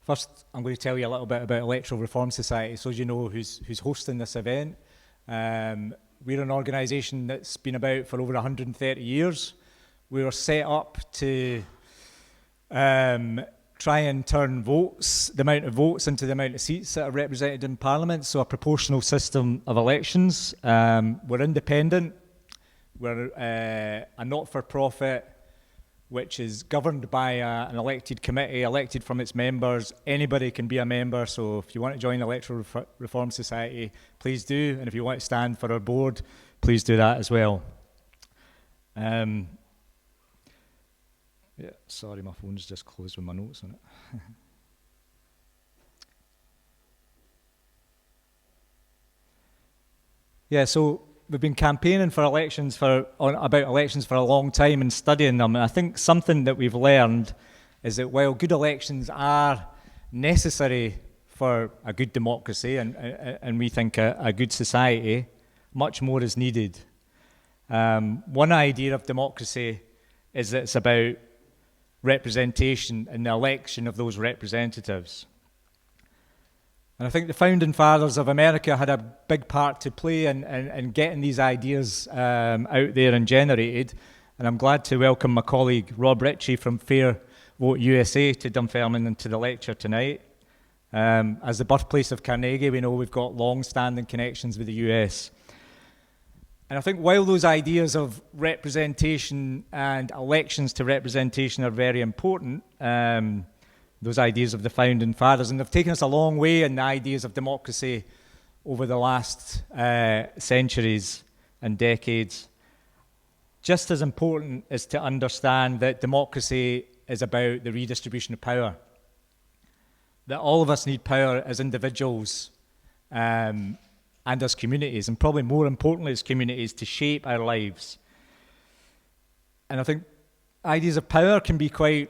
First, I'm going to tell you a little bit about Electoral Reform Society, so you know who's hosting this event. We're an organisation that's been about for over 130 years. We were set up to try and turn votes, the amount of votes, into the amount of seats that are represented in Parliament, so a proportional system of elections. We're independent. We're a not-for-profit, which is governed by an elected committee, elected from its members. Anybody can be a member, so if you want to join the Electoral Reform Society, please do. And if you want to stand for our board, please do that as well. Yeah, sorry, my phone's just closed with my notes on it. Yeah, so we've been campaigning for about elections for a long time and studying them. And I think something that we've learned is that while good elections are necessary for a good democracy and we think a good society, much more is needed. One idea of democracy is that it's about representation and the election of those representatives. And I think the founding fathers of America had a big part to play in getting these ideas out there and generated. And I'm glad to welcome my colleague Rob Ritchie from Fair Vote USA to Dunfermline and to the lecture tonight. As the birthplace of Carnegie, we know we've got long-standing connections with the US. And I think while those ideas of representation and elections to representation are very important, those ideas of the founding fathers, and they've taken us a long way in the ideas of democracy over the last centuries and decades. Just as important is to understand that democracy is about the redistribution of power. That all of us need power as individuals and as communities, and probably more importantly as communities, to shape our lives. And I think ideas of power can be quite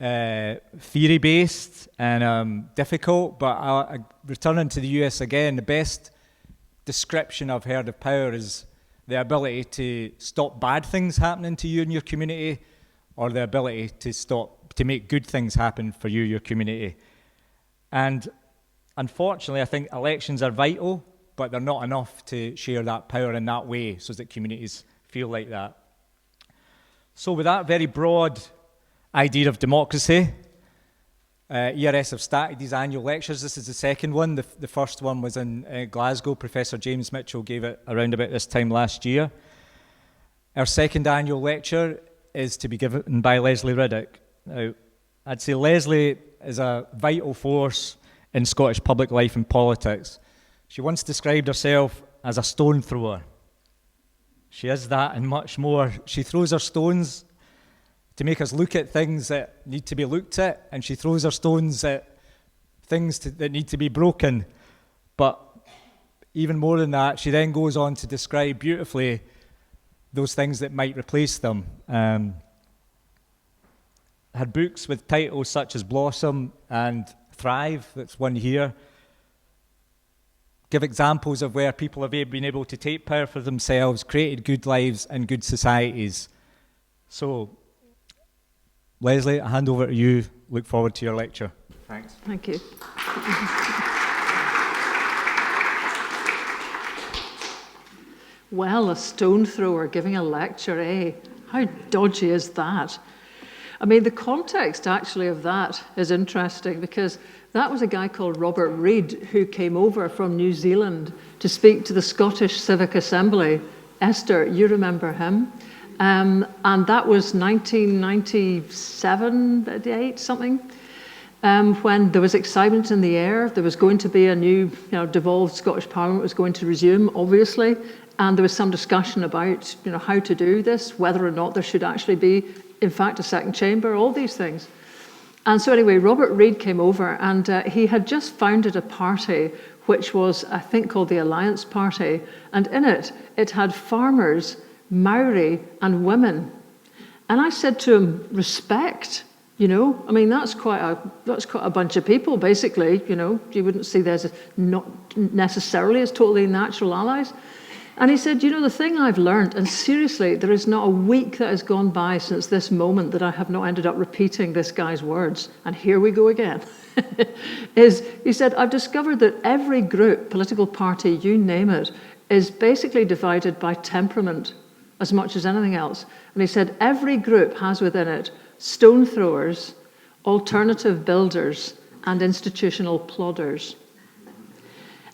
theory-based and difficult, but returning to the US again, the best description I've heard of power is the ability to stop bad things happening to you and your community, or the ability to make good things happen for you, your community. And unfortunately, I think elections are vital, but they're not enough to share that power in that way so that communities feel like that. So with that very broad idea of democracy, ERS have started these annual lectures. This is the second one. The first one was in Glasgow. Professor James Mitchell gave it around about this time last year. Our second annual lecture is to be given by Lesley Riddoch. Now, I'd say Lesley is a vital force in Scottish public life and politics. She once described herself as a stone thrower. She is that and much more. She throws her stones to make us look at things that need to be looked at, and she throws her stones at things that need to be broken. But even more than that, she then goes on to describe beautifully those things that might replace them. Her books with titles such as Blossom and Thrive, that's one here, give examples of where people have been able to take power for themselves, created good lives and good societies. So, Lesley, I hand over to you. Look forward to your lecture. Thanks. Thank you. Well, a stone thrower giving a lecture, eh? How dodgy is that? I mean, the context actually of that is interesting, because that was a guy called Robert Reid who came over from New Zealand to speak to the Scottish Civic Assembly. Esther, you remember him? And that was 1997, 88, something, when there was excitement in the air. There was going to be a new, devolved Scottish Parliament was going to resume, obviously, and there was some discussion about, how to do this, whether or not there should actually be, in fact, a second chamber, all these things. And so anyway, Robert Reid came over, and he had just founded a party which was, I think, called the Alliance Party, and in it, it had farmers, Maori and women. And I said to him, respect, I mean, that's quite a bunch of people, basically, you wouldn't see those as not necessarily as totally natural allies. And he said, you know, the thing I've learned, and seriously, there is not a week that has gone by since this moment that I have not ended up repeating this guy's words, and here we go again, is, he said, I've discovered that every group, political party, you name it, is basically divided by temperament as much as anything else. And he said, every group has within it stonethrowers, alternative builders, and institutional plodders.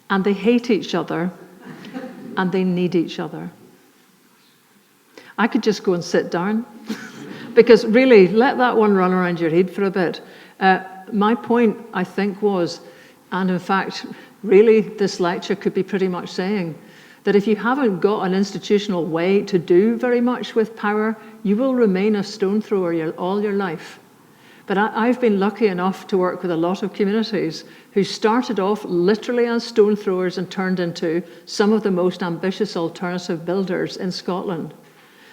And they hate each other, and they need each other. I could just go and sit down, because really, let that one run around your head for a bit. My point, I think, was, and in fact, really, this lecture could be pretty much saying, that if you haven't got an institutional way to do very much with power, you will remain a stone thrower all your life. But I've been lucky enough to work with a lot of communities who started off literally as stone throwers and turned into some of the most ambitious alternative builders in Scotland.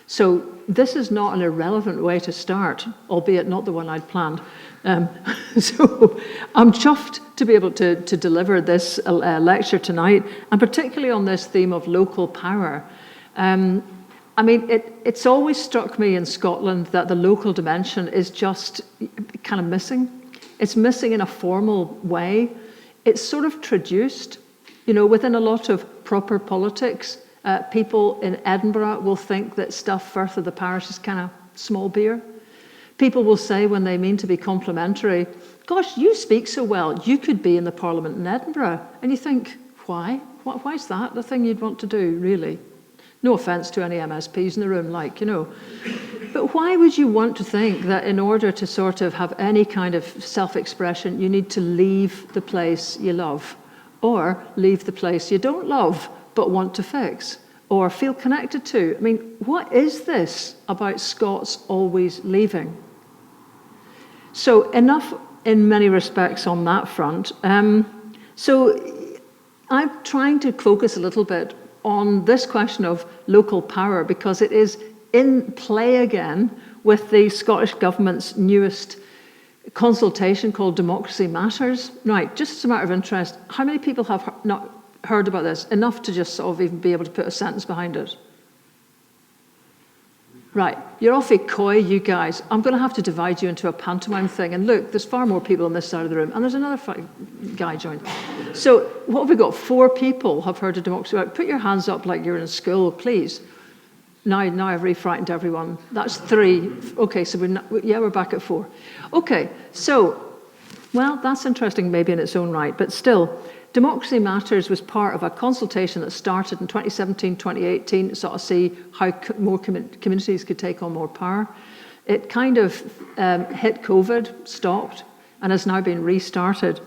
So this is not an irrelevant way to start, albeit not the one I'd planned. So I'm chuffed to be able to deliver this lecture tonight, and particularly on this theme of local power. I mean, it's always struck me in Scotland that the local dimension is just kind of missing. It's missing in a formal way. It's sort of traduced, you know, within a lot of proper politics. People in Edinburgh will think that stuff Firth of the parish is kind of small beer. People will say when they mean to be complimentary, gosh, you speak so well, you could be in the Parliament in Edinburgh. And you think, why? Why is that the thing you'd want to do, really? No offence to any MSPs in the room, like, you know. But why would you want to think that in order to sort of have any kind of self-expression, you need to leave the place you love, or leave the place you don't love but want to fix, or feel connected to? I mean, what is this about Scots always leaving? So enough in many respects on that front. So I'm trying to focus a little bit on this question of local power, because it is in play again with the Scottish Government's newest consultation called Democracy Matters. Right, just as a matter of interest, how many people have not heard about this? Enough to just sort of even be able to put a sentence behind it. Right, you're awfully coy, you guys. I'm going to have to divide you into a pantomime thing. And look, there's far more people on this side of the room. And there's another guy joined. So what have we got? 4 people have heard of democracy. Right, put your hands up like you're in school, please. Now I've really frightened everyone. That's 3. Okay, so we're back at 4. Okay, so, well, that's interesting maybe in its own right. But still, Democracy Matters was part of a consultation that started in 2017, 2018 to sort of see how more communities could take on more power. It kind of hit COVID, stopped, and has now been restarted.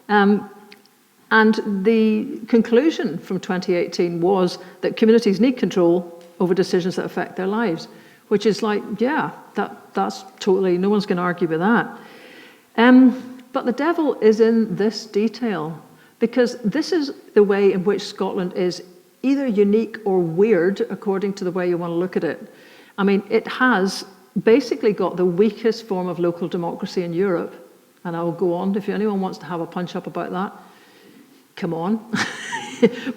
And the conclusion from 2018 was that communities need control over decisions that affect their lives, which is like, yeah, that's totally, no one's going to argue with that. But the devil is in this detail, because this is the way in which Scotland is either unique or weird, according to the way you want to look at it. I mean, it has basically got the weakest form of local democracy in Europe, and I'll go on. If anyone wants to have a punch-up about that, come on.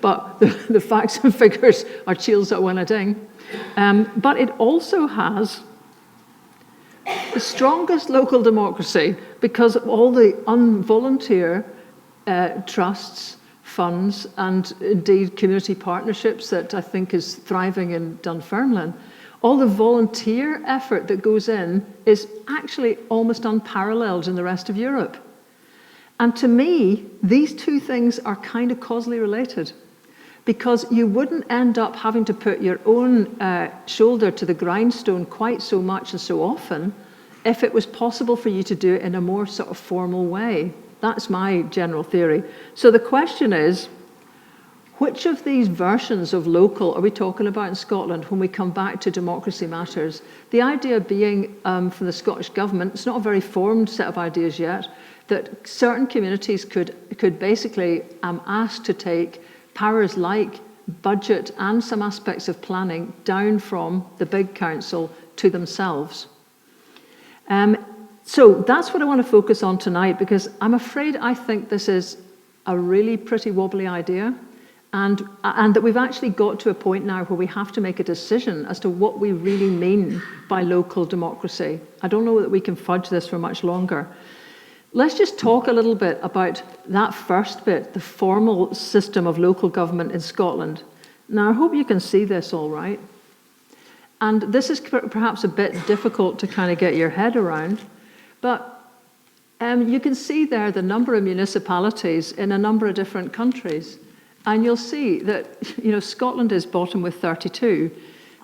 But the facts and figures are chills that win a ding. But it also has the strongest local democracy because of all the volunteer trusts, funds, and indeed community partnerships that I think is thriving in Dunfermline. All the volunteer effort that goes in is actually almost unparalleled in the rest of Europe. And to me, these two things are kind of causally related, because you wouldn't end up having to put your own shoulder to the grindstone quite so much and so often if it was possible for you to do it in a more sort of formal way. That's my general theory. So the question is, which of these versions of local are we talking about in Scotland when we come back to Democracy Matters? The idea being from the Scottish Government, it's not a very formed set of ideas yet, that certain communities could basically ask to take powers like budget and some aspects of planning down from the big council to themselves. So that's what I want to focus on tonight, because I'm afraid I think this is a really pretty wobbly idea, and that we've actually got to a point now where we have to make a decision as to what we really mean by local democracy. I don't know that we can fudge this for much longer. Let's just talk a little bit about that first bit, the formal system of local government in Scotland. Now, I hope you can see this all right. And this is perhaps a bit difficult to kind of get your head around, but you can see there the number of municipalities in a number of different countries. And you'll see that, Scotland is bottom with 32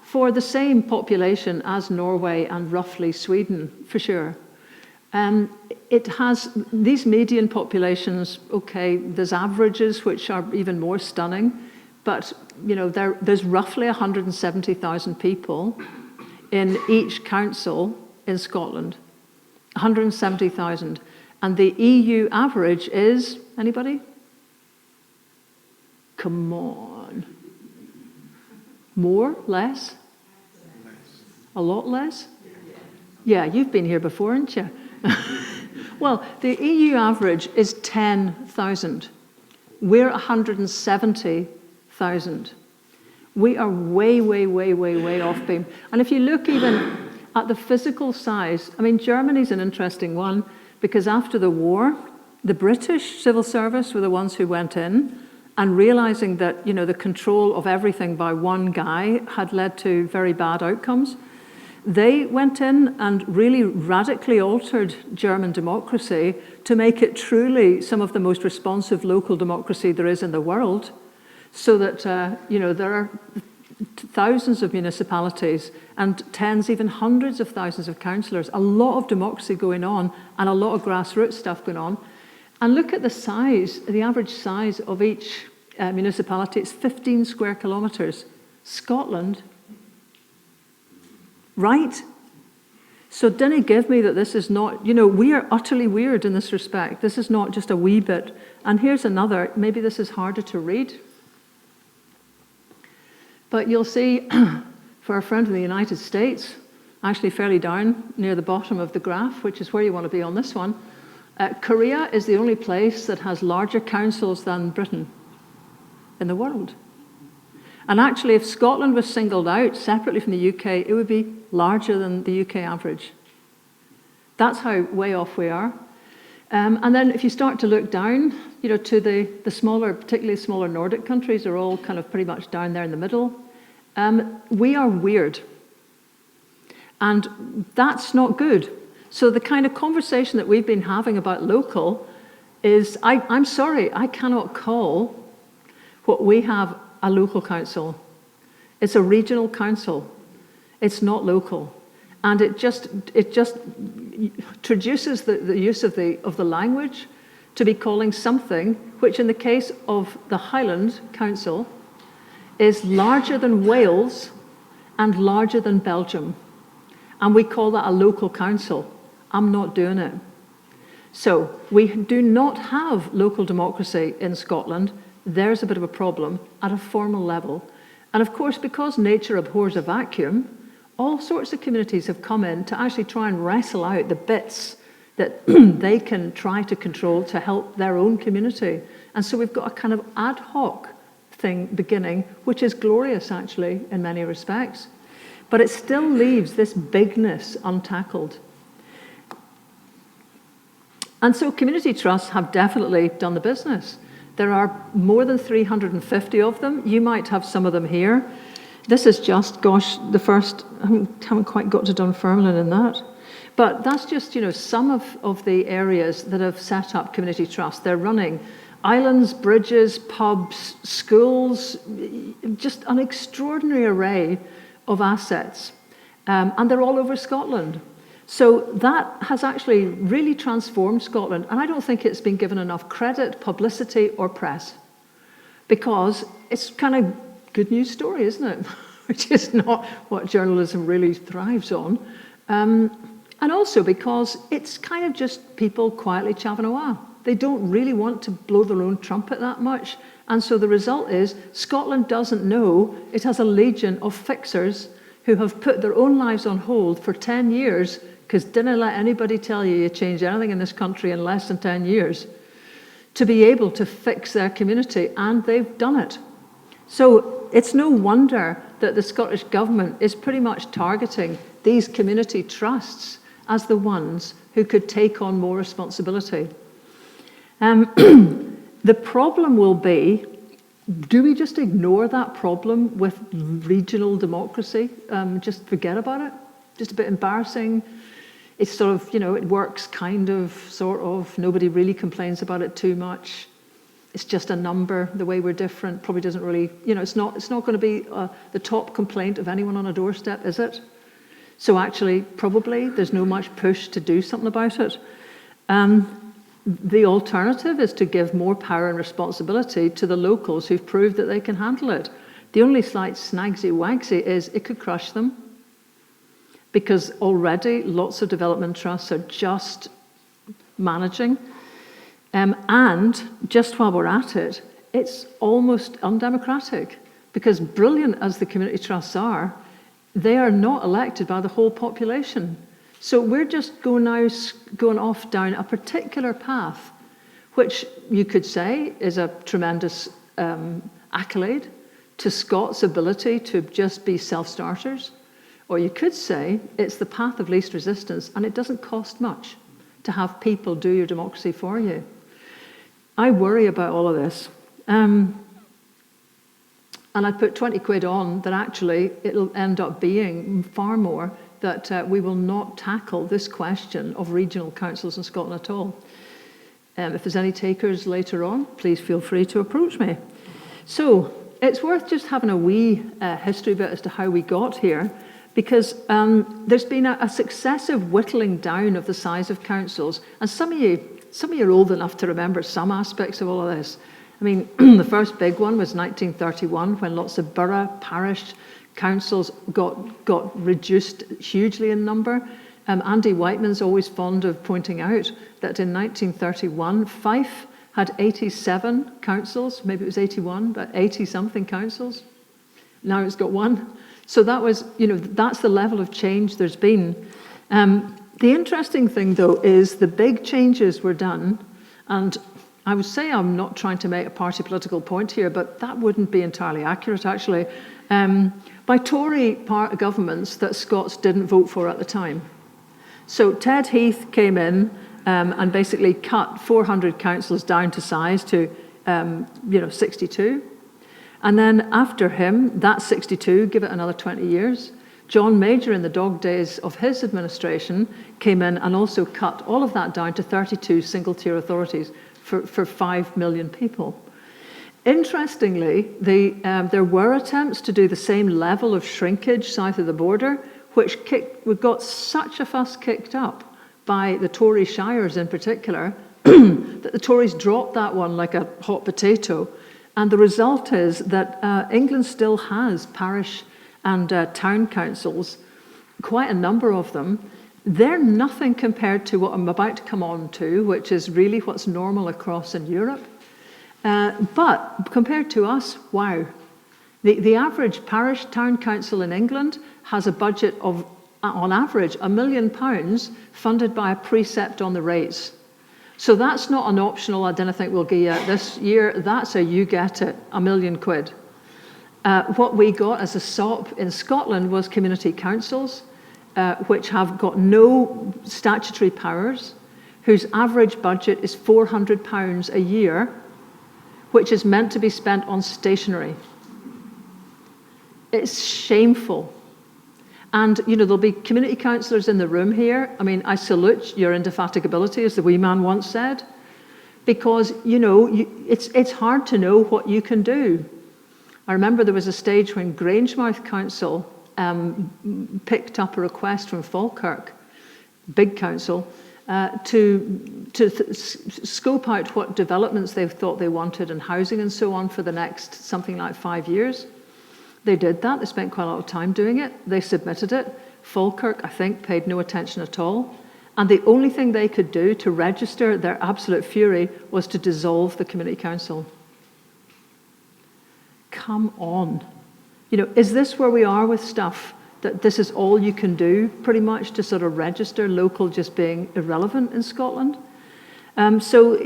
for the same population as Norway and roughly Sweden, for sure. It has these median populations, okay, there's averages which are even more stunning, but there's roughly 170,000 people in each council in Scotland, 170,000. And the EU average is, anybody? Come on. More? Less? A lot less? Yeah, you've been here before, haven't you? Well, the EU average is 10,000. We're 170,000. We are way, way, way, way, way off beam. And if you look even at the physical size, I mean, Germany's an interesting one because after the war, the British civil service were the ones who went in, and realizing that, the control of everything by one guy had led to very bad outcomes, they went in and really radically altered German democracy to make it truly some of the most responsive local democracy there is in the world, so that, there are thousands of municipalities and tens, even hundreds of thousands of councillors, a lot of democracy going on and a lot of grassroots stuff going on. And look at the size, the average size of each municipality. It's 15 square kilometres. Scotland, right? So didn't give me that this is not, we are utterly weird in this respect. This is not just a wee bit. And here's another, maybe this is harder to read. But you'll see, for our friend in the United States, actually fairly down near the bottom of the graph, which is where you want to be on this one, Korea is the only place that has larger councils than Britain in the world. And actually, if Scotland was singled out separately from the UK, it would be larger than the UK average. That's how way off we are. And then if you start to look down, to the smaller, particularly smaller Nordic countries are all kind of pretty much down there in the middle. We are weird. And that's not good. So the kind of conversation that we've been having about local is, I'm sorry, I cannot call what we have a local council. It's a regional council. It's not local. And it just traduces the use of the language to be calling something which in the case of the Highland Council is larger than Wales and larger than Belgium. And we call that a local council. I'm not doing it. So we do not have local democracy in Scotland. There's a bit of a problem at a formal level. And of course, because nature abhors a vacuum, all sorts of communities have come in to actually try and wrestle out the bits that they can try to control to help their own community. And so we've got a kind of ad hoc thing beginning, which is glorious actually in many respects. But it still leaves this bigness untackled. And so community trusts have definitely done the business. There are more than 350 of them. You might have some of them here. This is just, the first, I haven't quite got to Dunfermline in that. But that's just, some of the areas that have set up community trusts. They're running islands, bridges, pubs, schools, just an extraordinary array of assets. And they're all over Scotland. So that has actually really transformed Scotland. And I don't think it's been given enough credit, publicity, or press. Because it's kind of good news story, isn't it? Which is not what journalism really thrives on. And also because it's kind of just people quietly chaving away. They don't really want to blow their own trumpet that much. And so the result is Scotland doesn't know it has a legion of fixers who have put their own lives on hold for 10 years because didn't let anybody tell you change anything in this country in less than 10 years to be able to fix their community. And they've done it. So it's no wonder that the Scottish Government is pretty much targeting these community trusts as the ones who could take on more responsibility. The problem will be, do we just ignore that problem with regional democracy? Just forget about it? Just a bit embarrassing? It's sort of, it works kind of, sort of, nobody really complains about it too much. It's just a number, the way we're different probably doesn't really, it's not going to be the top complaint of anyone on a doorstep, is it? So actually, probably, there's no much push to do something about it. The alternative is to give more power and responsibility to the locals who've proved that they can handle it. The only slight snagsy-wagsy is it could crush them, because already lots of development trusts are just managing. And just while we're at it, it's almost undemocratic, because brilliant as the community trusts are, they are not elected by the whole population. So we're just going off down a particular path, which you could say is a tremendous accolade to Scots' ability to just be self-starters. Or you could say it's the path of least resistance, and it doesn't cost much to have people do your democracy for you. I worry about all of this. And I'd put 20 quid on that actually it'll end up being far more that we will not tackle this question of regional councils in Scotland at all. If there's any takers later on, please feel free to approach me. So it's worth just having a wee history bit as to how we got here, because there's been a successive whittling down of the size of councils, and some of you are old enough to remember some aspects of all of this. I mean, the first big one was 1931, when lots of borough, parish councils got reduced hugely in number. Andy Whiteman's always fond of pointing out that in 1931, Fife had 87 councils, maybe it was 81, but 80-something councils. Now it's got one. So that was, that's the level of change there's been. The interesting thing, though, is the big changes were done, and I would say I'm not trying to make a party political point here, but that wouldn't be entirely accurate, actually, by Tory governments that Scots didn't vote for at the time. So Ted Heath came in and basically cut 400 councils down to size to 62. And then after him, that 62, give it another 20 years, John Major, in the dog days of his administration, came in and also cut all of that down to 32 single-tier authorities for 5 million people. Interestingly, there were attempts to do the same level of shrinkage south of the border, which got such a fuss kicked up by the Tory shires in particular, that the Tories dropped that one like a hot potato. And the result is that England still has parish and town councils, quite a number of them. They're nothing compared to what I'm about to come on to, which is really what's normal across in Europe. But compared to us, wow. The average parish town council in England has a budget of, on average, £1 million funded by a precept on the rates. So that's not an optional, I don't think we'll give you this year, that's a you get it, £1 million. What we got as a SOP in Scotland was community councils, which have got no statutory powers, whose average budget is £400 a year, which is meant to be spent on stationery. It's shameful. And, there'll be community councillors in the room here. I mean, I salute your indefatigability, as the wee man once said, because, it's hard to know what you can do. I remember there was a stage when Grangemouth Council picked up a request from Falkirk, big council, to scope out what developments they thought they wanted and housing and so on for the next something like 5 years. They did that. They spent quite a lot of time doing it. They submitted it. Falkirk, I think, paid no attention at all. And the only thing they could do to register their absolute fury was to dissolve the community council. Come on. Is this where we are with stuff? That this is all you can do, pretty much, to sort of register local just being irrelevant in Scotland? So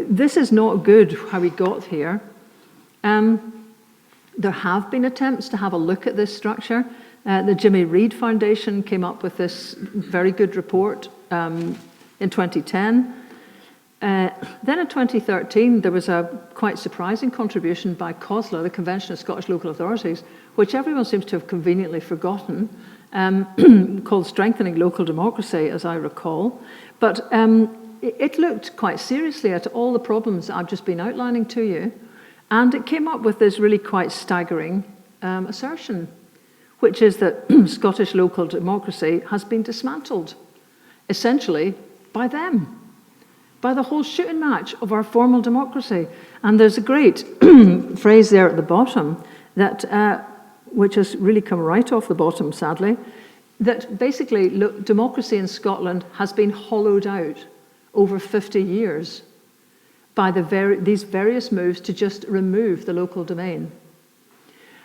this is not good, how we got here. There have been attempts to have a look at this structure. The Jimmy Reid Foundation came up with this very good report in 2010. Then in 2013, there was a quite surprising contribution by COSLA, the Convention of Scottish Local Authorities, which everyone seems to have conveniently forgotten, called Strengthening Local Democracy, as I recall. But it looked quite seriously at all the problems I've just been outlining to you, and it came up with this really quite staggering assertion, which is that Scottish local democracy has been dismantled, essentially by them, by the whole shooting match of our formal democracy. And there's a great phrase there at the bottom, that, which has really come right off the bottom, sadly, that basically, look, democracy in Scotland has been hollowed out over 50 years by these various moves to just remove the local domain.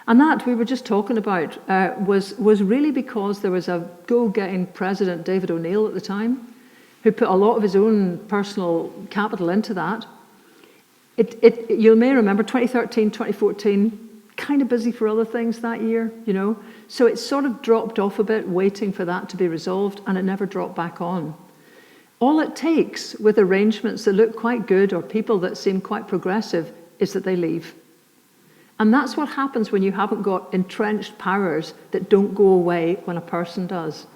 And that we were just talking about was really because there was a go-getting President, David O'Neill, at the time, who put a lot of his own personal capital into that. You may remember 2013, 2014, kind of busy for other things that year, you know. So it sort of dropped off a bit, waiting for that to be resolved, and it never dropped back on. All it takes with arrangements that look quite good or people that seem quite progressive is that they leave. And that's what happens when you haven't got entrenched powers that don't go away when a person does.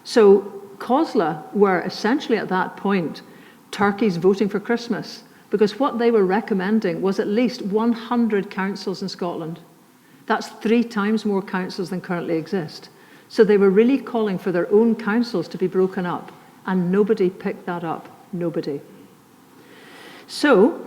So COSLA were essentially at that point turkeys voting for Christmas, because what they were recommending was at least 100 councils in Scotland. That's 3 times more councils than currently exist. So they were really calling for their own councils to be broken up, and nobody picked that up, nobody. So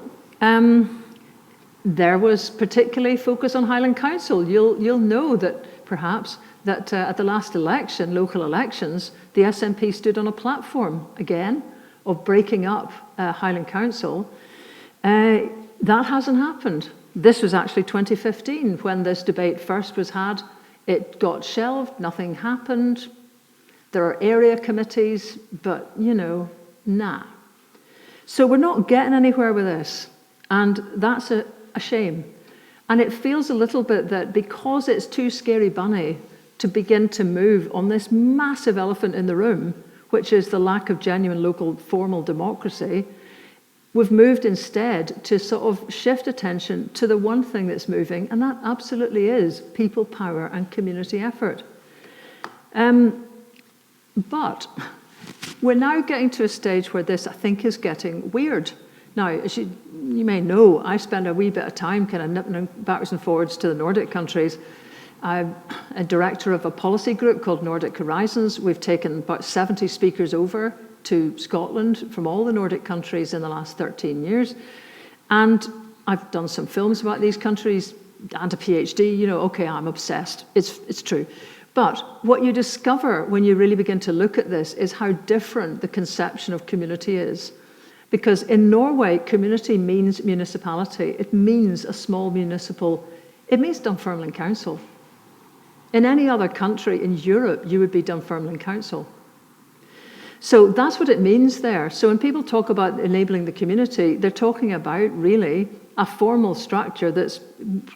there was particularly focus on Highland Council. You'll know that perhaps that at the last election, local elections, the SNP stood on a platform, again, of breaking up Highland Council. That hasn't happened. This was actually 2015 when this debate first was had. It got shelved, nothing happened. There are area committees, but, you know, nah. So we're not getting anywhere with this, and that's a shame. And it feels a little bit that because it's too scary bunny to begin to move on this massive elephant in the room, which is the lack of genuine local formal democracy, we've moved instead to sort of shift attention to the one thing that's moving, and that absolutely is people power and community effort. But we're now getting to a stage where this, I think, is getting weird. Now, as you may know, I spend a wee bit of time kind of nipping backwards and forwards to the Nordic countries. I'm a director of a policy group called Nordic Horizons. We've taken about 70 speakers over to Scotland from all the Nordic countries in the last 13 years. And I've done some films about these countries and a PhD. You know, okay, I'm obsessed. It's true. But what you discover when you really begin to look at this is how different the conception of community is. Because in Norway, community means municipality. It means a small municipal, it means Dunfermline Council. In any other country in Europe, you would be Dunfermline Council. So that's what it means there. So when people talk about enabling the community, they're talking about really a formal structure that's,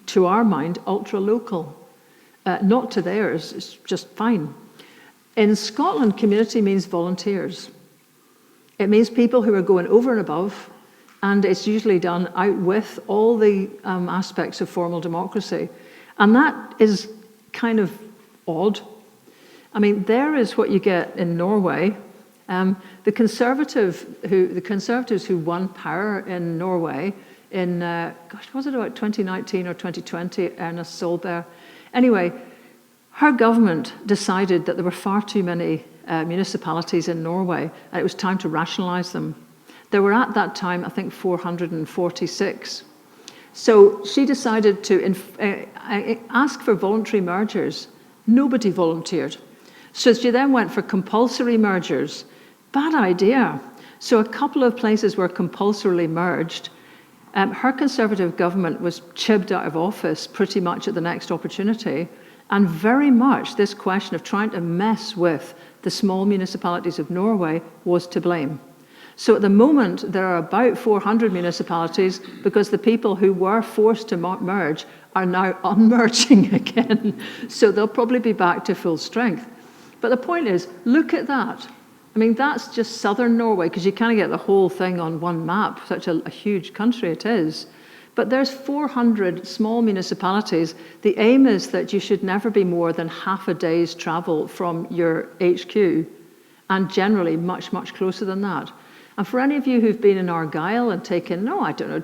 to our mind, ultra-local. Not to theirs, it's just fine. In Scotland, community means volunteers. It means people who are going over and above, and it's usually done out with all the aspects of formal democracy. And that is kind of odd. I mean, there is what you get in Norway. The Conservatives who won power in Norway in, was it about 2019 or 2020, Ernest Solberg? Anyway, her government decided that there were far too many municipalities in Norway, and it was time to rationalise them. There were at that time, I think, 446. So she decided to ask for voluntary mergers. Nobody volunteered. So she then went for compulsory mergers. Bad idea. So a couple of places were compulsorily merged. Her Conservative government was chibbed out of office pretty much at the next opportunity, and very much this question of trying to mess with the small municipalities of Norway was to blame. So at the moment, there are about 400 municipalities because the people who were forced to merge are now unmerging again. So they'll probably be back to full strength. But the point is, look at that. I mean, that's just southern Norway, because you kind of get the whole thing on one map, such a huge country it is. But there's 400 small municipalities. The aim is that you should never be more than half a day's travel from your HQ, and generally much, much closer than that. And for any of you who've been in Argyll and taken,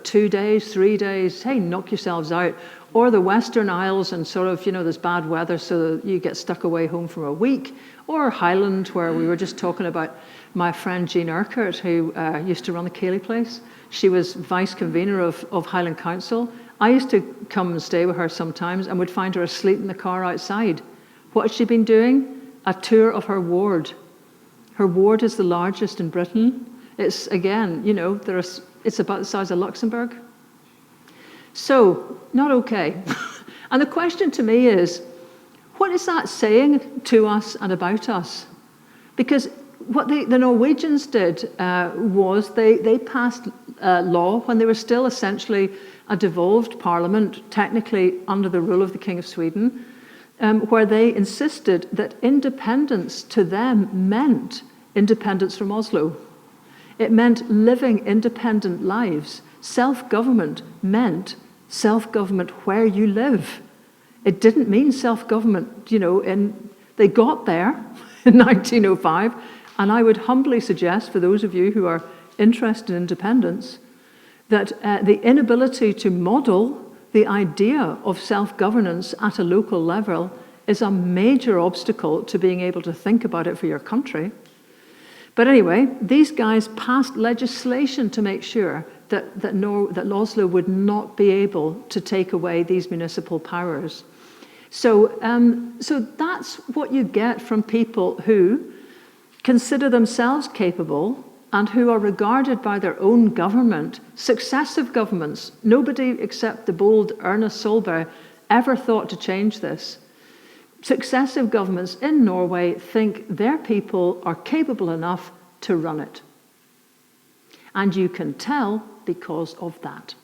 2 days, 3 days, hey, knock yourselves out, or the Western Isles and sort of, there's bad weather so you get stuck away home for a week, or Highland, where we were just talking about my friend Jean Urquhart, who used to run the Cayley place. She was vice convener of Highland Council. I used to come and stay with her sometimes and would find her asleep in the car outside. What has she been doing? A tour of her ward. Her ward is the largest in Britain. It's, again, it's about the size of Luxembourg. So, not okay. And the question to me is, what is that saying to us and about us? Because what the Norwegians did was they passed law when they were still essentially a devolved parliament, technically under the rule of the King of Sweden, where they insisted that independence to them meant independence from Oslo. It meant living independent lives. Self-government meant self-government where you live. It didn't mean self-government, they got there in 1905, and I would humbly suggest, for those of you who are interested in independence, that the inability to model the idea of self-governance at a local level is a major obstacle to being able to think about it for your country. But anyway, these guys passed legislation to make sure that Oslo would not be able to take away these municipal powers. So that's what you get from people who consider themselves capable and who are regarded by their own government, successive governments. Nobody except the bold Ernest Solberg ever thought to change this. Successive governments in Norway think their people are capable enough to run it. And you can tell because of that.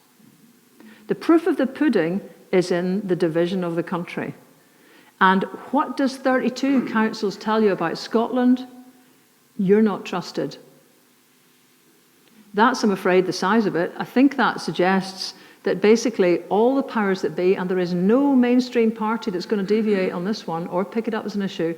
The proof of the pudding is in the division of the country. And what does 32 councils tell you about Scotland? You're not trusted. That's, I'm afraid, the size of it. I think that suggests that basically all the powers that be, and there is no mainstream party that's going to deviate on this one or pick it up as an issue,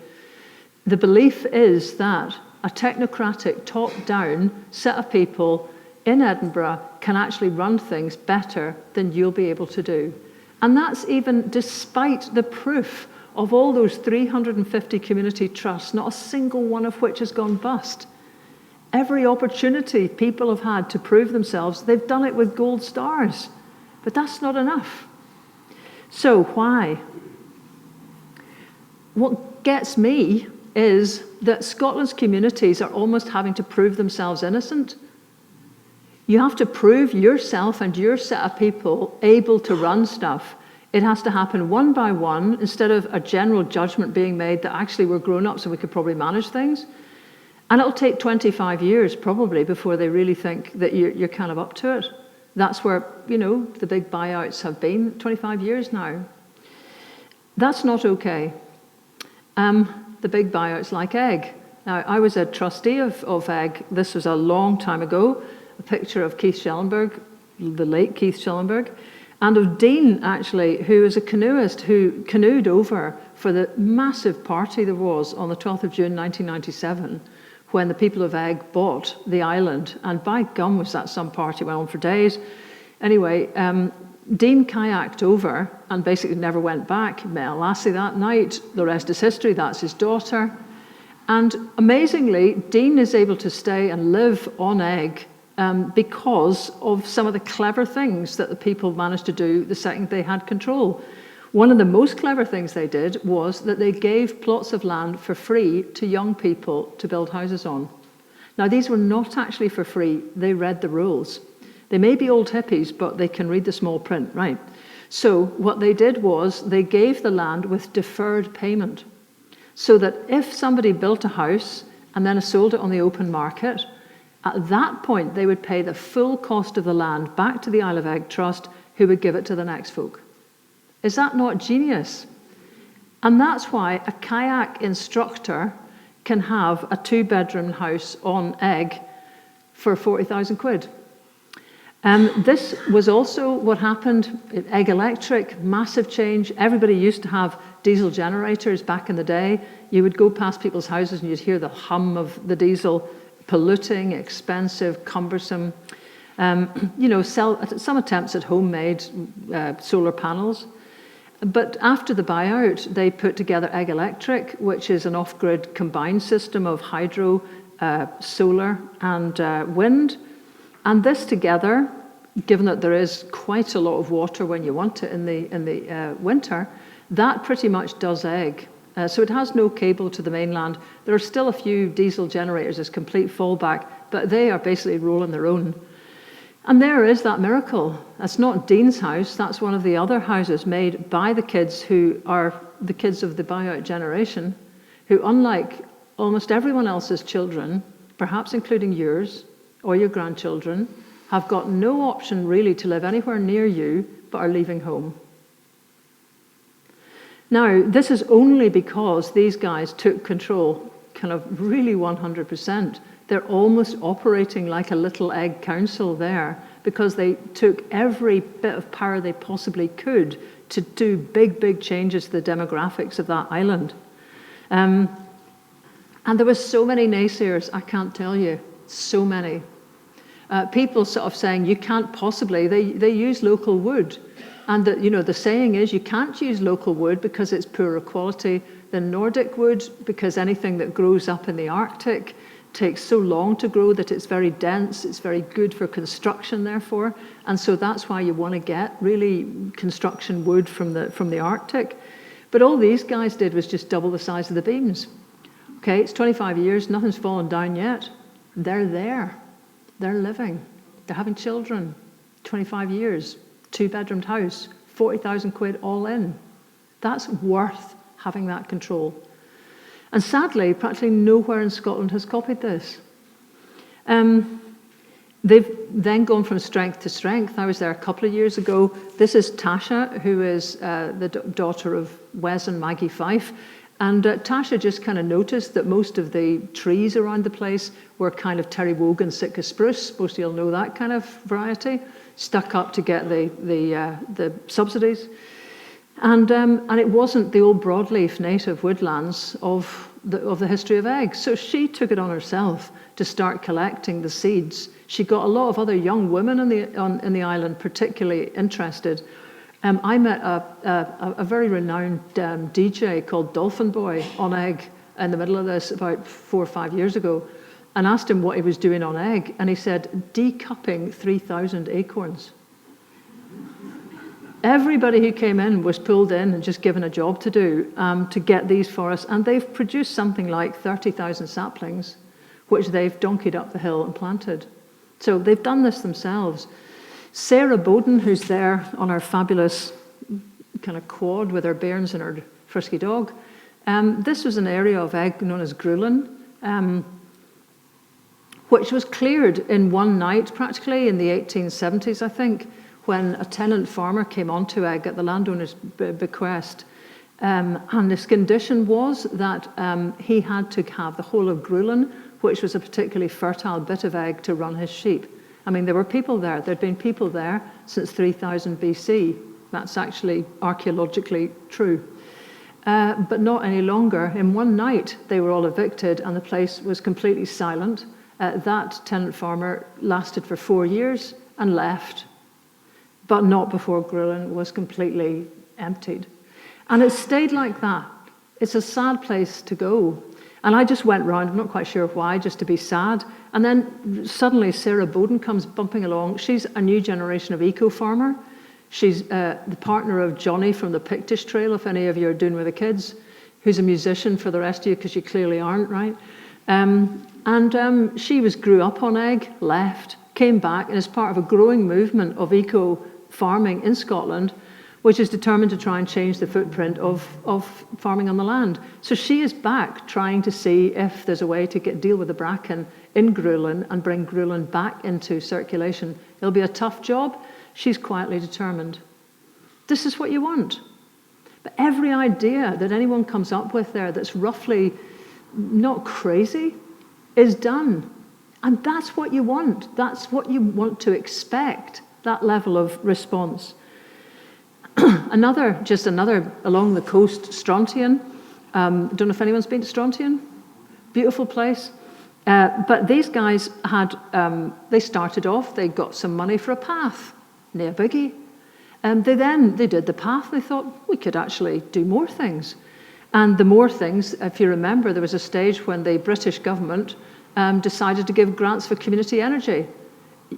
the belief is that a technocratic, top-down set of people in Edinburgh can actually run things better than you'll be able to do. And that's even despite the proof of all those 350 community trusts, not a single one of which has gone bust. Every opportunity people have had to prove themselves, they've done it with gold stars. But that's not enough. So why? What gets me is that Scotland's communities are almost having to prove themselves innocent. You have to prove yourself and your set of people able to run stuff. It has to happen one by one instead of a general judgment being made that actually we're grown-ups and we could probably manage things. And it'll take 25 years probably before they really think that you're kind of up to it. That's where, the big buyouts have been, 25 years now. That's not okay. The big buyouts like Eigg. Now, I was a trustee of Eigg. This was a long time ago. A picture of Keith Schellenberg, the late Keith Schellenberg, and of Dean, actually, who was a canoeist who canoed over for the massive party there was on the 12th of June 1997, when the people of Eigg bought the island. And by gum, was that some party, went on for days. Anyway, Dean kayaked over and basically never went back. He met a lassie that night. The rest is history. That's his daughter. And amazingly, Dean is able to stay and live on Eigg because of some of the clever things that the people managed to do the second they had control. One of the most clever things they did was that they gave plots of land for free to young people to build houses on. Now, these were not actually for free. They read the rules. They may be old hippies, but they can read the small print, right? So what they did was they gave the land with deferred payment, so that if somebody built a house and then sold it on the open market, At that point, they would pay the full cost of the land back to the Isle of Eigg Trust, who would give it to the next folk. Is that not genius? And that's why a kayak instructor can have a 2-bedroom house on Eigg for 40,000 quid. This was also what happened at Eigg Electric, massive change. Everybody used to have diesel generators back in the day. You would go past people's houses and you'd hear the hum of the diesel, polluting, expensive, cumbersome. Some attempts at homemade solar panels. But after the buyout, they put together Eigg Electric, which is an off-grid combined system of hydro, solar, and wind. And this together, given that there is quite a lot of water when you want it in the winter, that pretty much does Eigg. So it has no cable to the mainland. There are still a few diesel generators as complete fallback, but they are basically rolling their own. And there is that miracle. That's not Dean's house. That's one of the other houses made by the kids who are the kids of the buyout generation, who, unlike almost everyone else's children, perhaps including yours or your grandchildren, have got no option really to live anywhere near you, but are leaving home. Now, this is only because these guys took control, kind of really 100%. They're almost operating like a little Eigg council there, because they took every bit of power they possibly could to do big changes to the demographics of that island. And there were so many naysayers, I can't tell you, so many. People sort of saying, you can't possibly, they use local wood. And the saying is, you can't use local wood because it's poorer quality than Nordic wood, because anything that grows up in the Arctic takes so long to grow that it's very dense, it's very good for construction, therefore. And so that's why you want to get really construction wood from the Arctic. But all these guys did was just double the size of the beams. Okay, it's 25 years, nothing's fallen down yet. They're there. They're living. They're having children. 25 years, 2-bedroomed house, 40,000 quid all in. That's worth having that control. And sadly, practically nowhere in Scotland has copied this. They've then gone from strength to strength. I was there a couple of years ago. This is Tasha, who is the daughter of Wes and Maggie Fife. And Tasha just kind of noticed that most of the trees around the place were kind of Terry Wogan Sitka spruce. Most of you'll know that kind of variety, stuck up to get the subsidies. And it wasn't the old broadleaf native woodlands of the history of Eigg. So she took it on herself to start collecting the seeds. She got a lot of other young women in the island particularly interested. I met a very renowned DJ called Dolphin Boy on Eigg in the middle of this about 4 or 5 years ago, and asked him what he was doing on Eigg, and he said, decupping 3,000 acorns. Everybody who came in was pulled in and just given a job to do to get these for us, and they've produced something like 30,000 saplings, which they've donkeyed up the hill and planted. So they've done this themselves. Sarah Bowden, who's there on our fabulous kind of quad with her bairns and her frisky dog, this was an area of Eigg known as Grulin, which was cleared in one night, practically in the 1870s, I think, when a tenant farmer came onto Eigg at the landowner's bequest. And his condition was that he had to have the whole of Grulin, which was a particularly fertile bit of Eigg, to run his sheep. I mean, there were people there. There'd been people there since 3000 BC. That's actually archaeologically true. But not any longer. In one night, they were all evicted and the place was completely silent. That tenant farmer lasted for 4 years and left, but not before Grulin was completely emptied. And it stayed like that. It's a sad place to go. And I just went round, I'm not quite sure why, just to be sad. And then suddenly Sarah Bowden comes bumping along. She's a new generation of eco-farmer. She's the partner of Johnny from the Pictish Trail, if any of you are doing with the kids, who's a musician for the rest of you, because you clearly aren't, right? She grew up on Eigg, left, came back, and is part of a growing movement of eco-farming in Scotland, which is determined to try and change the footprint of farming on the land. So she is back trying to see if there's a way to deal with the bracken in Grulin and bring Grulin back into circulation. It'll be a tough job. She's quietly determined. This is what you want. But every idea that anyone comes up with there that's roughly not crazy is done. And that's what you want. That's what you want to expect, that level of response. Another along the coast, Strontian. Don't know if anyone's been to Strontian. Beautiful place. But these guys they started off, they got some money for a path. No biggie. They did the path, and they thought, we could actually do more things. And the more things, if you remember, there was a stage when the British government decided to give grants for community energy.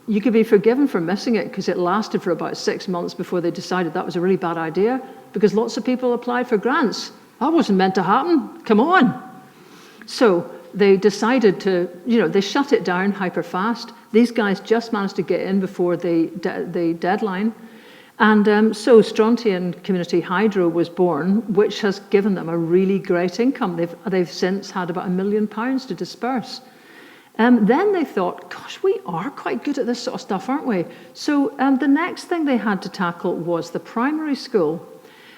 You could be forgiven for missing it because it lasted for about 6 months before they decided that was a really bad idea, because lots of people applied for grants. That wasn't meant to happen. Come on. So they decided to, they shut it down hyper fast. These guys just managed to get in before the deadline. And so Strontian Community Hydro was born, which has given them a really great income. They've since had about £1 million to disperse. Then they thought, gosh, we are quite good at this sort of stuff, aren't we? So the next thing they had to tackle was the primary school.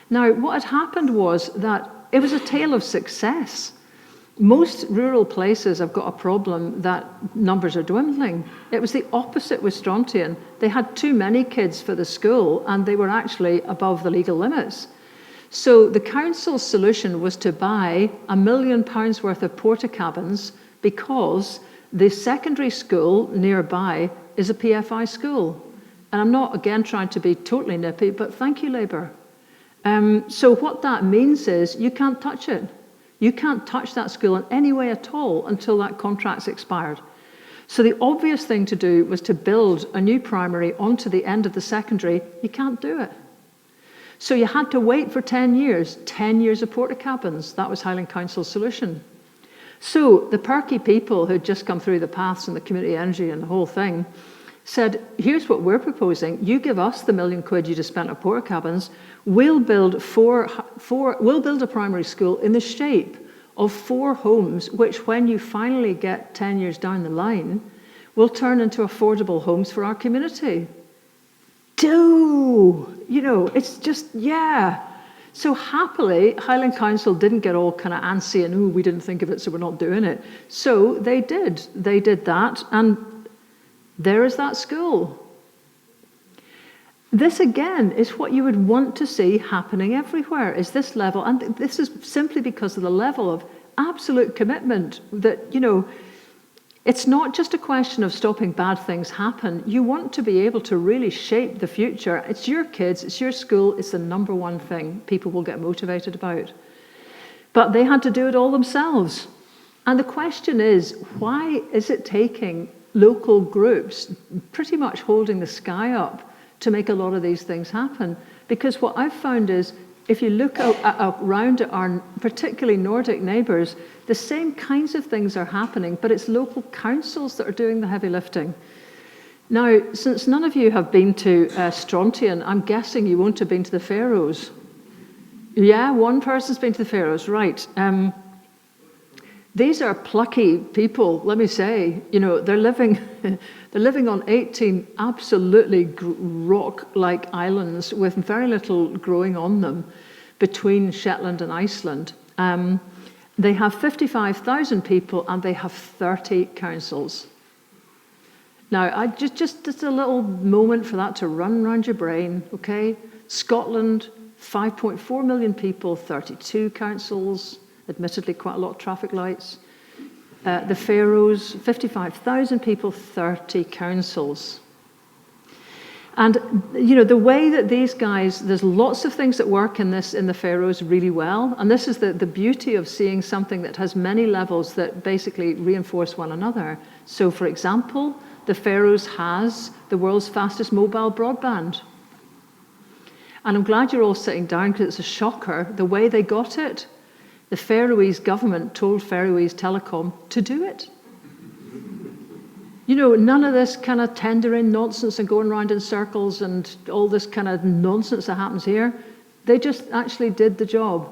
Now, what had happened was that it was a tale of success. Most rural places have got a problem that numbers are dwindling. It was the opposite with Strontian. They had too many kids for the school, and they were actually above the legal limits. So the council's solution was to buy £1 million worth of porta cabins, because the secondary school nearby is a PFI school. And I'm not, again, trying to be totally nippy, but thank you, Labour. So what that means is you can't touch it. You can't touch that school in any way at all until that contract's expired. So the obvious thing to do was to build a new primary onto the end of the secondary. You can't do it. So you had to wait for 10 years of porta cabins. That was Highland Council's solution. So the perky people who'd just come through the paths and the community energy and the whole thing said, here's what we're proposing. You give us the £1 million you just spent on porta cabins. We'll build a primary school in the shape of 4 homes, which when you finally get 10 years down the line, will turn into affordable homes for our community. It's just, yeah. So happily, Highland Council didn't get all kind of antsy and, we didn't think of it, so we're not doing it. So they did. They did that, and there is that school. This, again, is what you would want to see happening everywhere, is this level. And this is simply because of the level of absolute commitment that, it's not just a question of stopping bad things happen. You want to be able to really shape the future. It's your kids, it's your school, it's the number one thing people will get motivated about. But they had to do it all themselves. And the question is, why is it taking local groups pretty much holding the sky up to make a lot of these things happen? Because what I've found is, if you look around at our particularly Nordic neighbours, the same kinds of things are happening, but it's local councils that are doing the heavy lifting. Now, since none of you have been to Strontian, I'm guessing you won't have been to the Faroes. Yeah, one person's been to the Faroes, right. These are plucky people, let me say. They're living on 18 absolutely rock-like islands with very little growing on them between Shetland and Iceland. They have 55,000 people and they have 30 councils. Now, just a little moment for that to run around your brain, okay? Scotland, 5.4 million people, 32 councils, admittedly quite a lot of traffic lights. The Faroes, 55,000 people, 30 councils. And, the way that these guys, there's lots of things that work in the Faroes really well. And this is the beauty of seeing something that has many levels that basically reinforce one another. So, for example, the Faroes has the world's fastest mobile broadband. And I'm glad you're all sitting down because it's a shocker, the way they got it. The Faroese government told Faroese Telecom to do it. You know, none of this kind of tendering nonsense and going around in circles and all this kind of nonsense that happens here. They just actually did the job.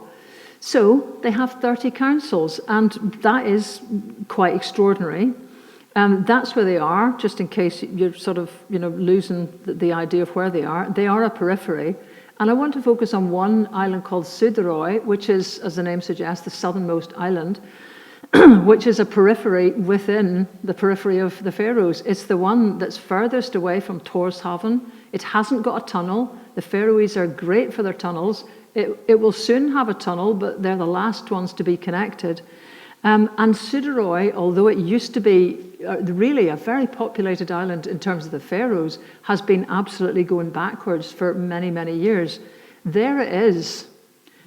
So they have 30 councils, and that is quite extraordinary. That's where they are, just in case you're sort of, you know, losing the idea of where they are. They are a periphery. And I want to focus on one island called Suðuroy, which is, as the name suggests, the southernmost island, which is a periphery within the periphery of the Faroes. It's the one that's furthest away from Tórshavn. It hasn't got a tunnel. The Faroese are great for their tunnels. It will soon have a tunnel, but they're the last ones to be connected. And Suðuroy, although it used to be really a very populated island in terms of the Faroes, has been absolutely going backwards for many, many years. There it is.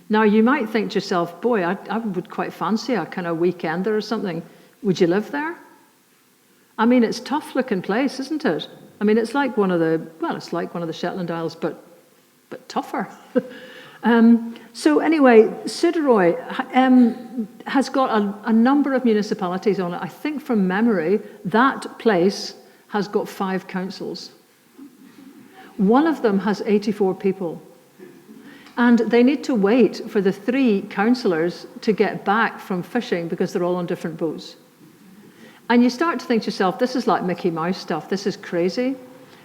Now, you might think to yourself, boy, I would quite fancy a kind of weekender or something. Would you live there? I mean, it's a tough-looking place, isn't it? I mean, it's like one of the Shetland Isles, but tougher. So anyway, Suðuroy has got a number of municipalities on it. I think from memory, that place has got 5 councils. One of them has 84 people. And they need to wait for the 3 councillors to get back from fishing because they're all on different boats. And you start to think to yourself, this is like Mickey Mouse stuff, this is crazy.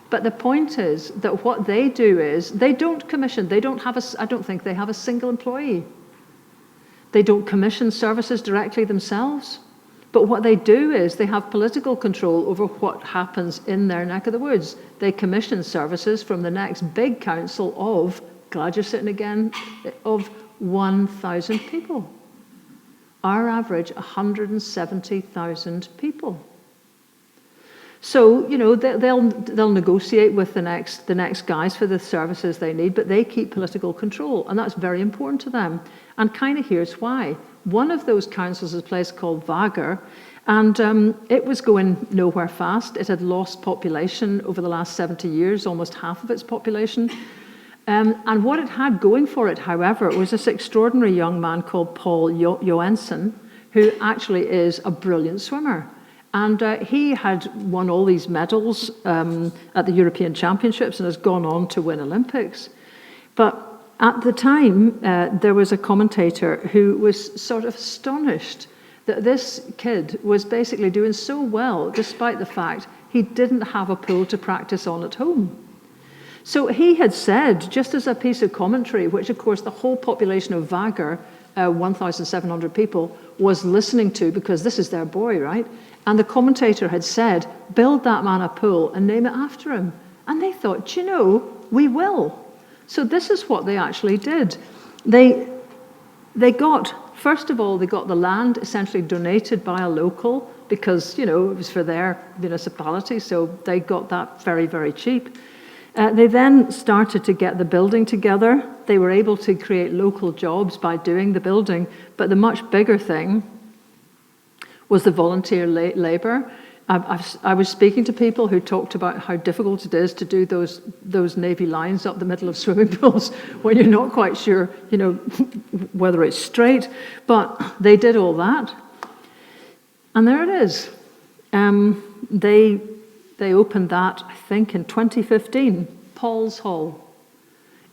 But the point is that what they do is, they don't commission, I don't think they have a single employee. They don't commission services directly themselves. But what they do is, they have political control over what happens in their neck of the woods. They commission services from the next big council of, glad you're sitting again, of 1,000 people. Our average, 170,000 people. So, you know, they'll negotiate with the next guys for the services they need, but they keep political control, and that's very important to them. And kind of here's why. One of those councils is a place called Vágur, and it was going nowhere fast. It had lost population over the last 70 years, almost half of its population. And what it had going for it, however, was this extraordinary young man called Paul Johansson, who actually is a brilliant swimmer. And he had won all these medals at the European Championships and has gone on to win Olympics. But at the time, there was a commentator who was sort of astonished that this kid was basically doing so well, despite the fact he didn't have a pool to practice on at home. So he had said, just as a piece of commentary, which of course the whole population of Vágur, 1,700 people, was listening to, because this is their boy, right? And the commentator had said, build that man a pool and name it after him. And they thought, you know, we will. So this is what they actually did. They got, first of all, they got the land essentially donated by a local because, you know, it was for their municipality, so they got that very, very cheap. They then started to get the building together. They were able to create local jobs by doing the building, but the much bigger thing was the volunteer labour. I was speaking to people who talked about how difficult it is to do those navy lines up the middle of swimming pools when you're not quite sure, you know, whether it's straight. But they did all that, and there it is. They opened that, I think, in 2015. Paul's Hall.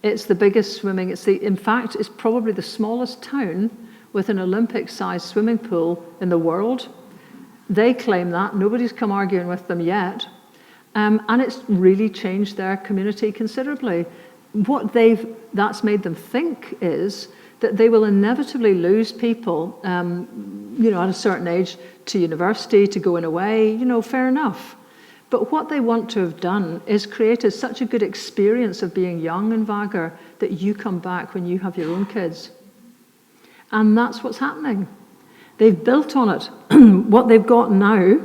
It's the biggest swimming. In fact, it's probably the smallest town with an Olympic-sized swimming pool in the world. They claim that. Nobody's come arguing with them yet. And it's really changed their community considerably. What that's made them think is that they will inevitably lose people, you know, at a certain age to university, to going away, you know, fair enough. But what they want to have done is created such a good experience of being young in Vágur that you come back when you have your own kids. And that's what's happening. They've built on it. What they've got now,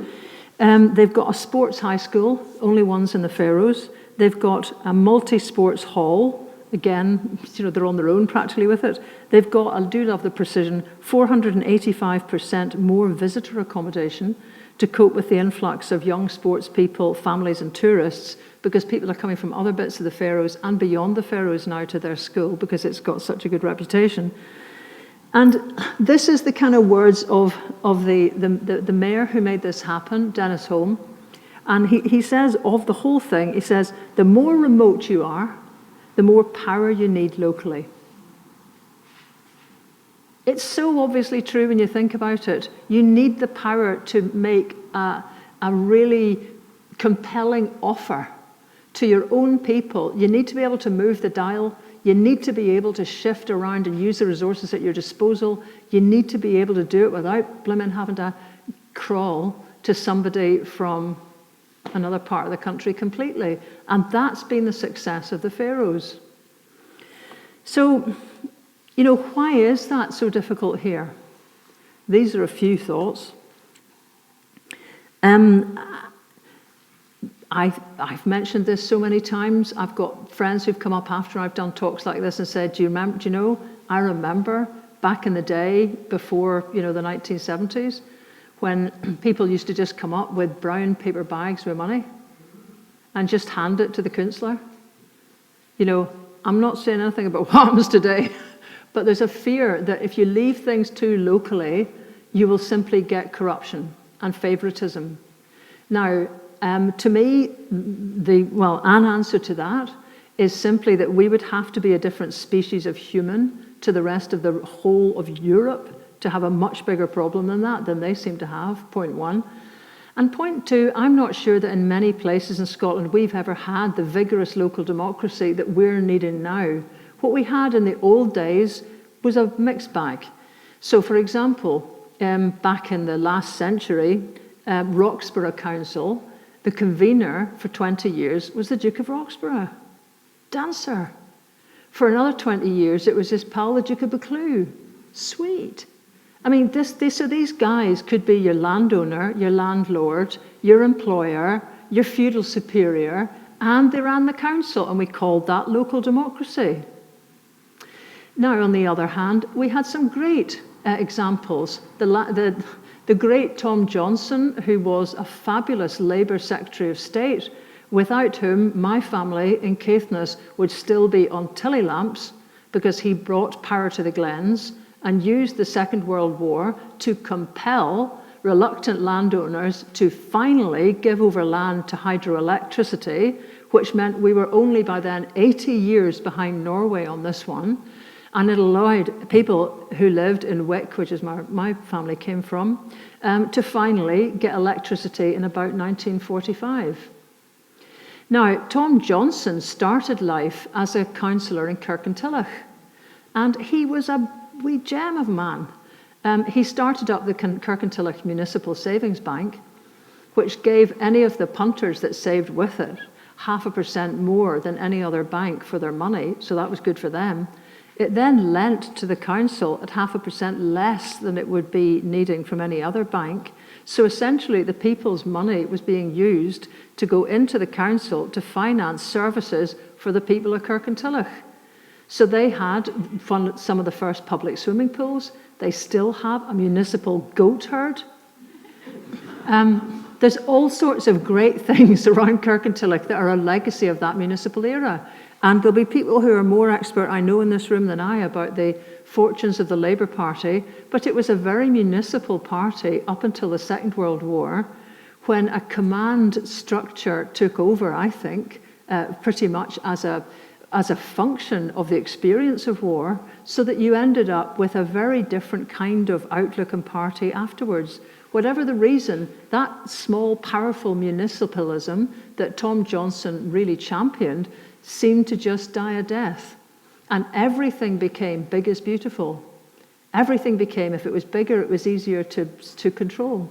they've got a sports high school, only ones in the Faroes. They've got a multi-sports hall. Again, you know, they're on their own practically with it. They've got, I do love the precision, 485% more visitor accommodation to cope with the influx of young sports people, families and tourists, because people are coming from other bits of the Faroes and beyond the Faroes now to their school because it's got such a good reputation. And this is the kind of words of the mayor who made this happen, Dennis Holm. And he says of the whole thing, he says, the more remote you are, the more power you need locally. It's so obviously true when you think about it. You need the power to make a really compelling offer to your own people. You need to be able to move the dial. You need to be able to shift around and use the resources at your disposal. You need to be able to do it without blimmin' having to crawl to somebody from another part of the country completely. And that's been the success of the Faroes. So, why is that so difficult here? These are a few thoughts. I've mentioned this so many times. I've got friends who've come up after I've done talks like this and said, I remember back in the day before, the 1970s, when people used to just come up with brown paper bags with money and just hand it to the councillor. I'm not saying anything about what happens today, but there's a fear that if you leave things too locally, you will simply get corruption and favouritism. Now, to me, an answer to that is simply that we would have to be a different species of human to the rest of the whole of Europe to have a much bigger problem than they seem to have, point one. And point two, I'm not sure that in many places in Scotland we've ever had the vigorous local democracy that we're needing now. What we had in the old days was a mixed bag. So, for example, back in the last century, Roxburgh Council, the convener for 20 years was the Duke of Roxburgh, dancer. For another 20 years, it was his pal, the Duke of Buccleuch. Sweet. I mean, so these guys could be your landowner, your landlord, your employer, your feudal superior, and they ran the council, and we called that local democracy. Now, on the other hand, we had some great examples. The great Tom Johnson, who was a fabulous Labour Secretary of State, without whom my family in Caithness would still be on tilly-lamps because he brought power to the Glens and used the Second World War to compel reluctant landowners to finally give over land to hydroelectricity, which meant we were only by then 80 years behind Norway on this one. And it allowed people who lived in Wick, which is my family came from, to finally get electricity in about 1945. Now, Tom Johnson started life as a councillor in Kirkintilloch, and he was a wee gem of a man. He started up the Kirkintilloch Municipal Savings Bank, which gave any of the punters that saved with it 0.5% more than any other bank for their money, so that was good for them. It then lent to the council at 0.5% less than it would be needing from any other bank. So essentially, the people's money was being used to go into the council to finance services for the people of Kirkintilloch. So they had funded some of the first public swimming pools. They still have a municipal goat herd. There's all sorts of great things around Kirkintilloch that are a legacy of that municipal era. And there'll be people who are more expert, I know, in this room than I about the fortunes of the Labour Party, but it was a very municipal party up until the Second World War, when a command structure took over, I think, pretty much as a function of the experience of war, so that you ended up with a very different kind of outlook and party afterwards. Whatever the reason, that small, powerful municipalism that Tom Johnson really championed seemed to just die a death. And everything became big is beautiful. Everything became, if it was bigger, it was easier to control.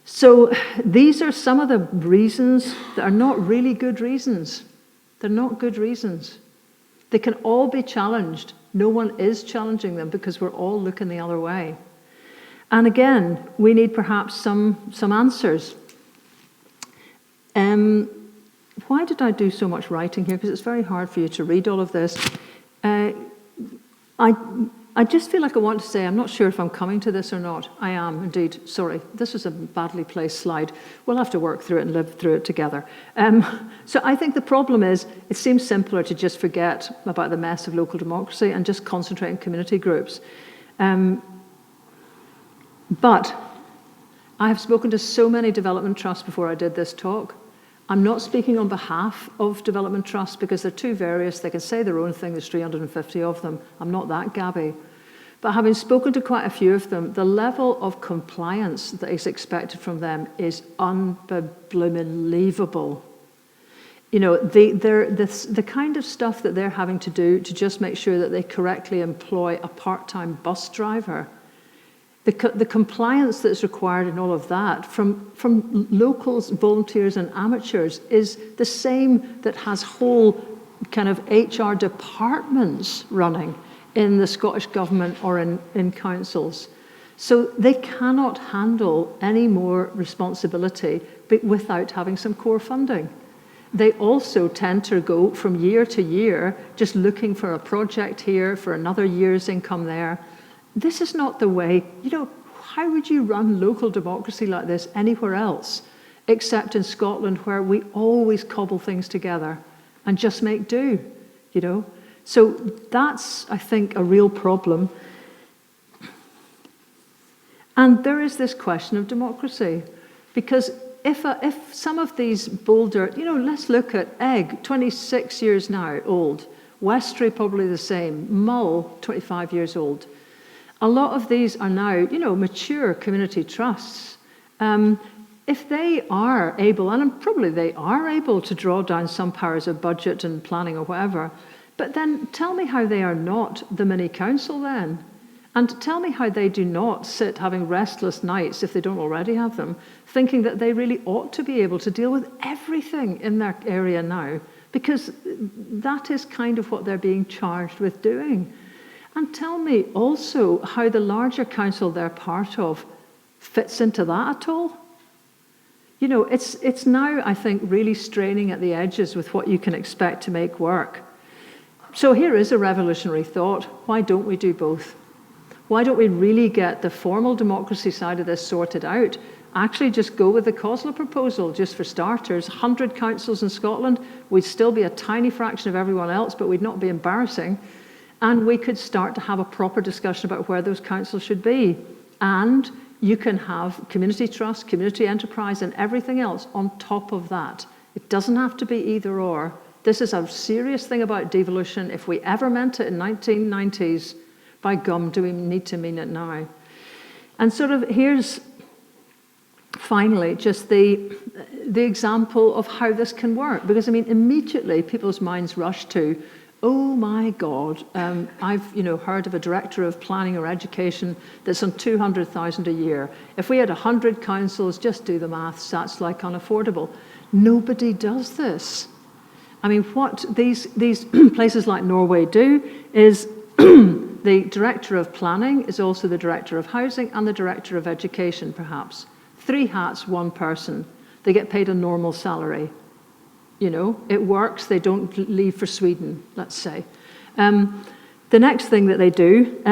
So these are some of the reasons that are not really good reasons. They're not good reasons. They can all be challenged. No one is challenging them because we're all looking the other way. And again, we need perhaps some answers. Why did I do so much writing here? Because it's very hard for you to read all of this. I just feel like I want to say, I'm not sure if I'm coming to this or not. I am, indeed. Sorry, this is a badly placed slide. We'll have to work through it and live through it together. So I think the problem is, it seems simpler to just forget about the mess of local democracy and just concentrate on community groups. But I have spoken to so many development trusts before I did this talk. I'm not speaking on behalf of development trusts because they're too various. They can say their own thing. There's 350 of them. I'm not that gabby. But having spoken to quite a few of them, the level of compliance that is expected from them is unbelievable. You know, the kind of stuff that they're having to do to just make sure that they correctly employ a part-time bus driver, the compliance that's required in all of that from locals, volunteers and amateurs is the same that has whole kind of HR departments running in the Scottish Government or in councils. So they cannot handle any more responsibility without having some core funding. They also tend to go from year to year, just looking for a project here, for another year's income there. This is not the way, you know, how would you run local democracy like this anywhere else, except in Scotland, where we always cobble things together and just make do, you know? So that's, I think, a real problem. And there is this question of democracy, because if some of these bolder, you know, let's look at Eigg, 26 years now old, Westray probably the same, Mull, 25 years old. A lot of these are now, you know, mature community trusts. If they are able, and probably they are able to draw down some powers of budget and planning or whatever, but then tell me how they are not the mini council then. And tell me how they do not sit having restless nights, if they don't already have them, thinking that they really ought to be able to deal with everything in their area now, because that is kind of what they're being charged with doing. And tell me also how the larger council they're part of fits into that at all. You know, it's now, I think, really straining at the edges with what you can expect to make work. So here is a revolutionary thought. Why don't we do both? Why don't we really get the formal democracy side of this sorted out? Actually just go with the COSLA proposal, just for starters. 100 councils in Scotland, we'd still be a tiny fraction of everyone else, but we'd not be embarrassing. And we could start to have a proper discussion about where those councils should be. And you can have community trust, community enterprise, and everything else on top of that. It doesn't have to be either or. This is a serious thing about devolution. If we ever meant it in 1990s, by gum, do we need to mean it now? And sort of here's finally just the example of how this can work. Because I mean, immediately people's minds rush to, oh my God, I've heard of a director of planning or education that's on 200,000 a year. If we had 100 councils, just do the maths, that's like unaffordable. Nobody does this. I mean, what these places like Norway do is the director of planning is also the director of housing and the director of education, perhaps. 3 hats, 1 person. They get paid a normal salary. You know, it works. They don't leave for Sweden, let's say. The next thing that they do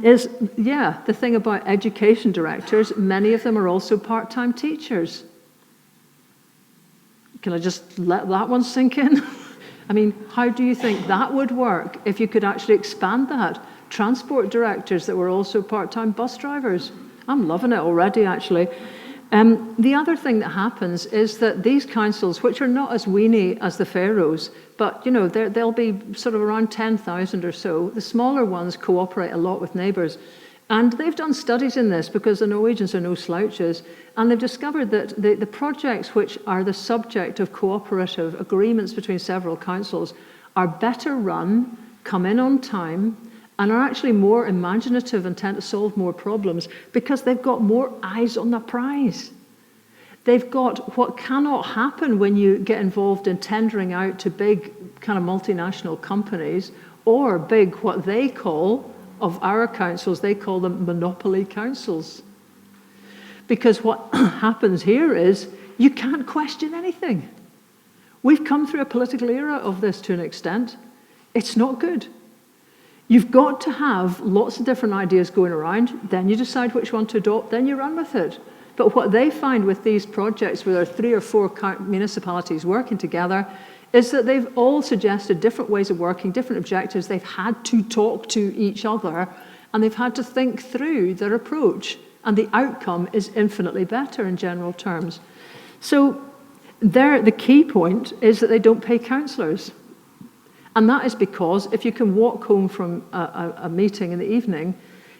is, the thing about education directors, many of them are also part-time teachers. Can I just let that one sink in? I mean, how do you think that would work if you could actually expand that? Transport directors that were also part-time bus drivers. I'm loving it already, actually. The other thing that happens is that these councils, which are not as weeny as the Faroes, but they'll be sort of around 10,000 or so, the smaller ones cooperate a lot with neighbours. And they've done studies in this because the Norwegians are no slouches, and they've discovered that the projects which are the subject of cooperative agreements between several councils are better run, come in on time, and are actually more imaginative and tend to solve more problems because they've got more eyes on the prize. They've got what cannot happen when you get involved in tendering out to big kind of multinational companies or big, what they call, of our councils, they call them monopoly councils. Because what happens here is you can't question anything. We've come through a political era of this to an extent. It's not good. You've got to have lots of different ideas going around, then you decide which one to adopt, then you run with it. But what they find with these projects where there are 3 or 4 municipalities working together is that they've all suggested different ways of working, different objectives. They've had to talk to each other, and they've had to think through their approach. and the outcome is infinitely better in general terms. So the key point is that they don't pay councillors. And that is because if you can walk home from a meeting in the evening,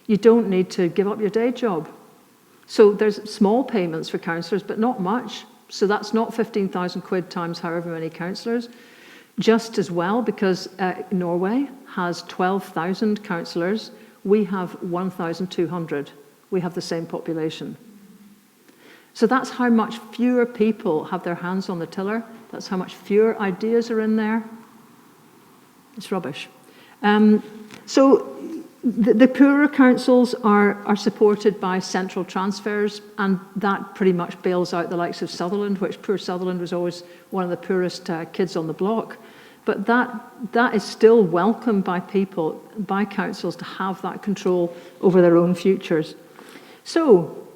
you don't need to give up your day job. So there's small payments for councillors, but not much. So that's not 15,000 quid times however many councillors. Just as well, because Norway has 12,000 councillors, we have 1,200. We have the same population. So that's how much fewer people have their hands on the tiller. That's how much fewer ideas are in there. It's rubbish. So the poorer councils are supported by central transfers, and that pretty much bails out the likes of Sutherland, which poor Sutherland was always one of the poorest kids on the block. But that is still welcomed by people, by councils, to have that control over their own futures. So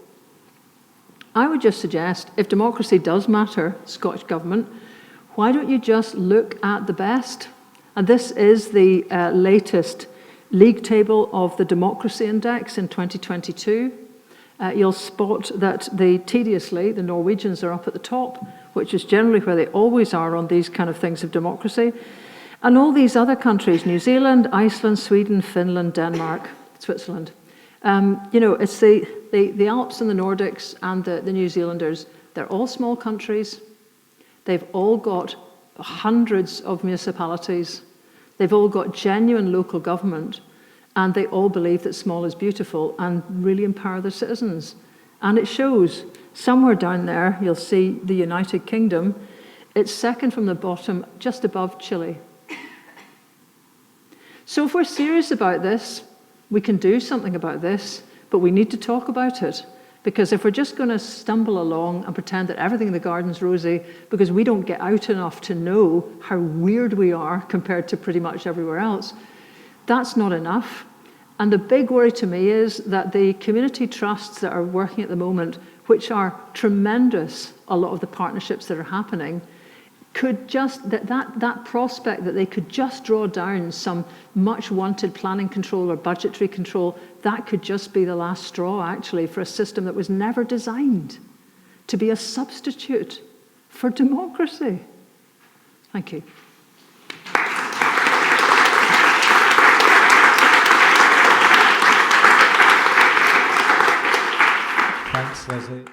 I would just suggest, if democracy does matter, Scottish Government, why don't you just look at the best? And this is the latest league table of the Democracy Index in 2022. You'll spot that tediously, the Norwegians are up at the top, which is generally where they always are on these kind of things of democracy. And all these other countries, New Zealand, Iceland, Sweden, Finland, Denmark, Switzerland, it's the Alps and the Nordics and the New Zealanders. They're all small countries. They've all got hundreds of municipalities. They've all got genuine local government, and they all believe that small is beautiful and really empower their citizens. And it shows. Somewhere down there, you'll see the United Kingdom. It's second from the bottom, just above Chile. So if we're serious about this, we can do something about this, but we need to talk about it. Because if we're just going to stumble along and pretend that everything in the garden's rosy because we don't get out enough to know how weird we are compared to pretty much everywhere else, that's not enough. And the big worry to me is that the community trusts that are working at the moment, which are tremendous, a lot of the partnerships that are happening, could just, that prospect that they could just draw down some much wanted planning control or budgetary control, that could just be the last straw actually for a system that was never designed to be a substitute for democracy. Thank you. Thanks, Lesley.